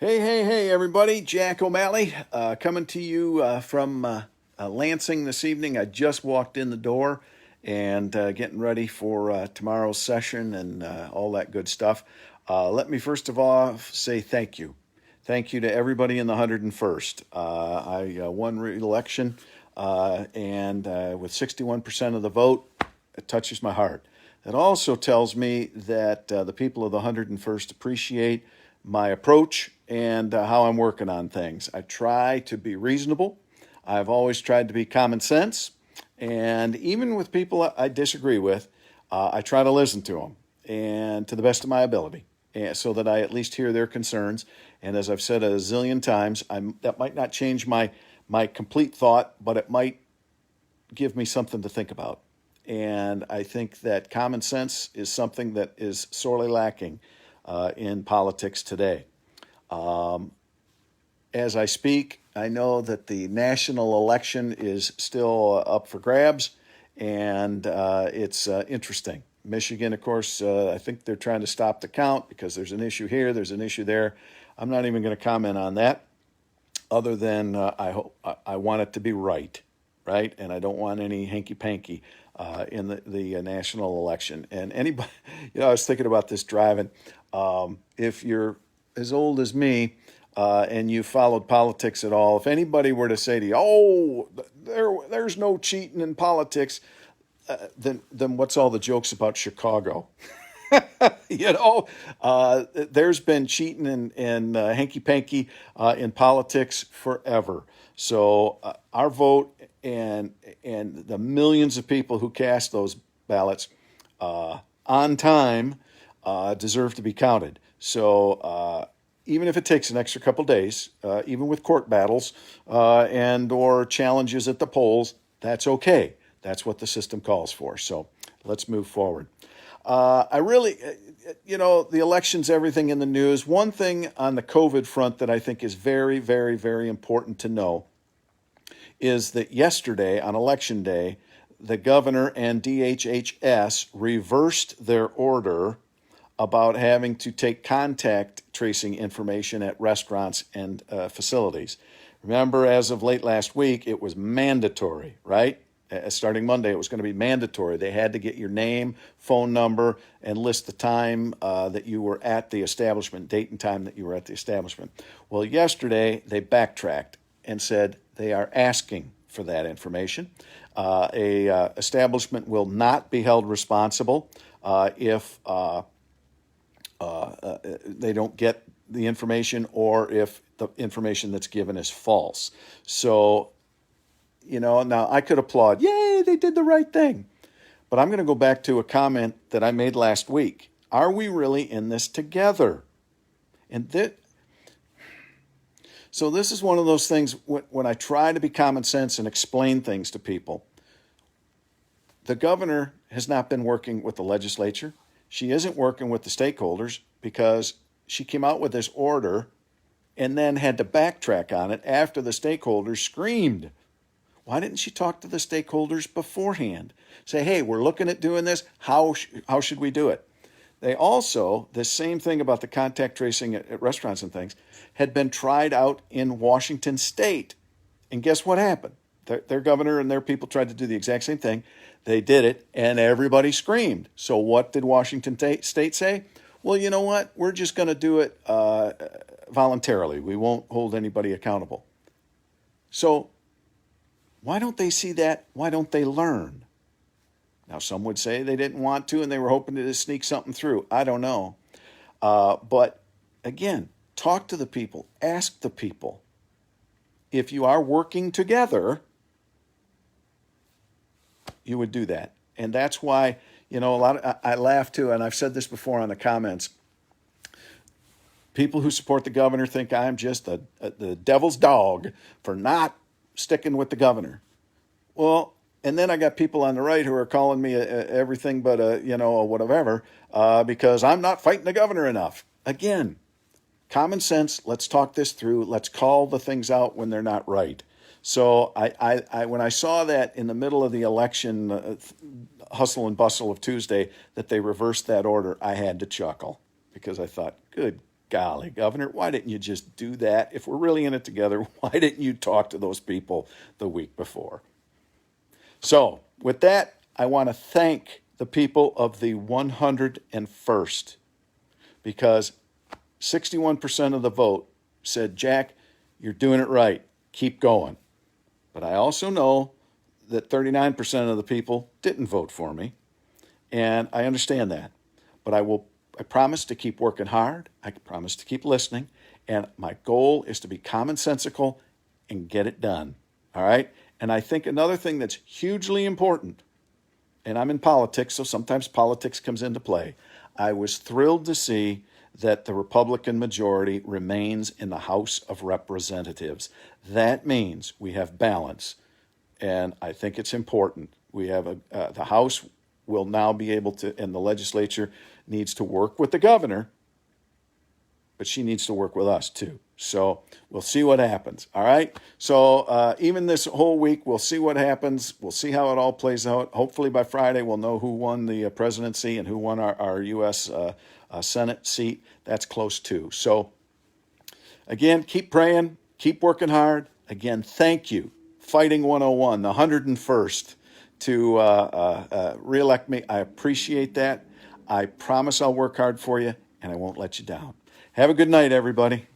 Hey, everybody. Jack O'Malley coming to you from Lansing this evening. I just walked in the door and getting ready for tomorrow's session and all that good stuff. Let me first of all say thank you. Thank you to everybody in the 101st. I won re-election and with 61% of the vote, it touches my heart. It also tells me that the people of the 101st appreciate my approach and how I'm working on things. I try to be reasonable. I've always tried to be common sense. And even with people I disagree with, I try to listen to them and to the best of my ability and so that I at least hear their concerns. And as I've said a zillion times, that might not change my complete thought, but it might give me something to think about. And I think that common sense is something that is sorely lacking in politics today. As I speak, I know that the national election is still up for grabs, and it's interesting. Michigan, of course, I think they're trying to stop the count because there's an issue here, there's an issue there. I'm not even going to comment on that, other than I want it to be right, right, and I don't want any hanky panky in the national election. And anybody, I was thinking about this driving. If you're as old as me and you followed politics at all, if anybody were to say to you, "Oh, there's no cheating in politics," then what's all the jokes about Chicago? There's been cheating and hanky panky in politics forever. So our vote and the millions of people who cast those ballots on time deserve to be counted. So even if it takes an extra couple days, even with court battles and or challenges at the polls, that's okay. That's what the system calls for. So let's move forward. I really, the election's everything in the news. One thing on the COVID front that I think is very, very, very important to know is that yesterday, on Election Day, the governor and DHHS reversed their order about having to take contact tracing information at restaurants and facilities. Remember, as of late last week, it was mandatory, right? Starting Monday, it was going to be mandatory. They had to get your name, phone number, and list the time that you were at the establishment, date and time that you were at the establishment. Well, yesterday, they backtracked and said they are asking for that information. A establishment will not be held responsible if they don't get the information or if the information that's given is false. So, now I could applaud, yay, they did the right thing. But I'm going to go back to a comment that I made last week. Are we really in this together? So this is one of those things when I try to be common sense and explain things to people. The governor has not been working with the legislature. She isn't working with the stakeholders because she came out with this order and then had to backtrack on it after the stakeholders screamed. Why didn't she talk to the stakeholders beforehand? Say, hey, we're looking at doing this. How should we do it? They also, the same thing about the contact tracing at restaurants and things, had been tried out in Washington State. And guess what happened? Their governor and their people tried to do the exact same thing. They did it, and everybody screamed. So what did Washington State say? Well, you know what? We're just going to do it voluntarily. We won't hold anybody accountable. So why don't they see that? Why don't they learn? Now, some would say they didn't want to and they were hoping to sneak something through. I don't know. But again, talk to the people. Ask the people. If you are working together, you would do that. And that's why, I laugh too, and I've said this before on the comments. People who support the governor think I'm just the devil's dog for not sticking with the governor. Well, and then I got people on the right who are calling me everything but a whatever because I'm not fighting the governor enough. Again, common sense. Let's talk this through. Let's call the things out when they're not right. So I when I saw that in the middle of the election hustle and bustle of Tuesday that they reversed that order, I had to chuckle because I thought, good golly, Governor, why didn't you just do that? If we're really in it together, why didn't you talk to those people the week before? So, with that, I want to thank the people of the 101st, because 61% of the vote said, Jack, you're doing it right. Keep going. But I also know that 39% of the people didn't vote for me, and I understand that. But I promise to keep working hard. I promise to keep listening, and my goal is to be commonsensical and get it done. All right? And I think another thing that's hugely important, and I'm in politics, so sometimes politics comes into play. I was thrilled to see that the Republican majority remains in the House of Representatives. That means we have balance, and I think it's important. We have the House will now be able to, and the legislature needs to work with the governor, but she needs to work with us too. So we'll see what happens. All right. So even this whole week, we'll see what happens. We'll see how it all plays out. Hopefully by Friday, we'll know who won the presidency and who won our U.S. Senate seat. That's close too. So again, keep praying, keep working hard. Again, thank you, Fighting 101, the 101st, to reelect me. I appreciate that. I promise I'll work hard for you, and I won't let you down. Have a good night, everybody.